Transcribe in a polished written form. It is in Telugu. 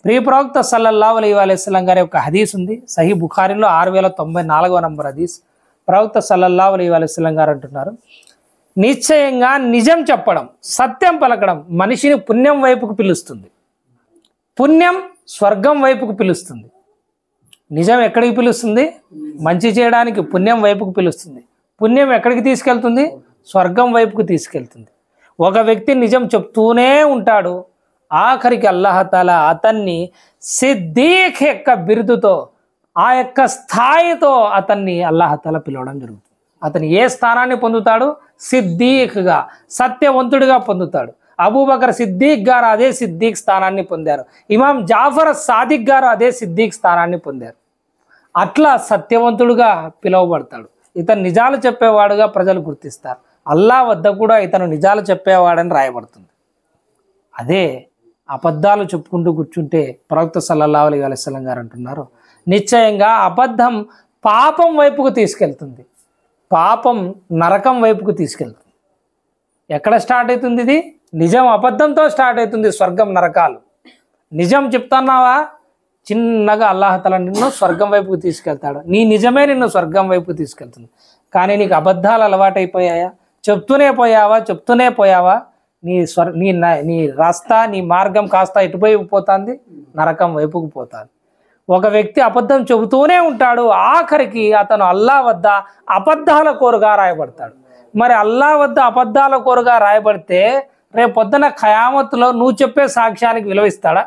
ప్రియ ప్రవక్త సల్లల్లాహు అలైహి వసల్లం గారి యొక్క హదీస్ ఉంది, సహీ బుఖారీలో 6094వ నంబర్ హదీస్. ప్రవక్త సల్లల్లాహు అలైహి వసల్లం గారు అంటున్నారు, నిశ్చయంగా నిజం చెప్పడం, సత్యం పలకడం మనిషిని పుణ్యం వైపుకు పిలుస్తుంది. పుణ్యం స్వర్గం వైపుకు పిలుస్తుంది. నిజం ఎక్కడికి పిలుస్తుంది? మంచి చేయడానికి పుణ్యం వైపుకు పిలుస్తుంది. పుణ్యం ఎక్కడికి తీసుకెళ్తుంది? స్వర్గం వైపుకు తీసుకెళ్తుంది. ఒక వ్యక్తి నిజం చెప్తూనే ఉంటాడు, ఆఖరికి అల్లాహతాలా అతన్ని సిద్దీక్ యొక్క బిరుదుతో, ఆ యొక్క స్థాయితో అతన్ని అల్లాహతాలా పిలవడం జరుగుతుంది. అతను ఏ స్థానాన్ని పొందుతాడు? సిద్దీక్గా, సత్యవంతుడిగా పొందుతాడు. అబూబకర్ సిద్దీక్ గారు అదే సిద్దీక్ స్థానాన్ని పొందారు. ఇమాం జాఫర్ సాదిక్ గారు అదే సిద్దీక్ స్థానాన్ని పొందారు. అట్లా సత్యవంతుడుగా పిలువబడతాడు. ఇతను నిజాలు చెప్పేవాడుగా ప్రజలు గుర్తిస్తారు. అల్లా వద్ద కూడా ఇతను నిజాలు చెప్పేవాడని రాయబడుతుంది. అదే అబద్ధాలు చెప్పుకుంటూ కూర్చుంటే ప్రవక్త సల్లల్లాహు అలైహి వసల్లం గారు అంటున్నారు, నిశ్చయంగా అబద్ధం పాపం వైపుకు తీసుకెళ్తుంది. పాపం నరకం వైపుకు తీసుకెళ్తుంది. ఎక్కడ స్టార్ట్ అవుతుంది ఇది? నిజం అబద్ధంతో స్టార్ట్ అవుతుంది స్వర్గం నరకాలు. నిజం చెప్తున్నావా, చిన్నగా అల్లాహతాలా నిన్ను స్వర్గం వైపుకు తీసుకెళ్తాడు. నీ నిజమే నిన్ను స్వర్గం వైపుకు తీసుకెళ్తుంది. కానీ నీకు అబద్ధాలు అలవాటైపోయాయా? చెప్తూనే పోయావా? నీ రాస్తా, నీ మార్గం కాస్త ఎటువైపు పోతుంది? నరకం వైపుకు పోతుంది. ఒక వ్యక్తి అబద్ధం చెబుతూనే ఉంటాడు, ఆఖరికి అతను అల్లా వద్ద అబద్ధాల కోరుగా రాయబడతాడు. మరి అల్లా వద్ద అబద్ధాల కోరుగా రాయబడితే రేపు పొద్దున ఖయామత్తులో నువ్వు చెప్పే సాక్ష్యానికి విలువిస్తాడా?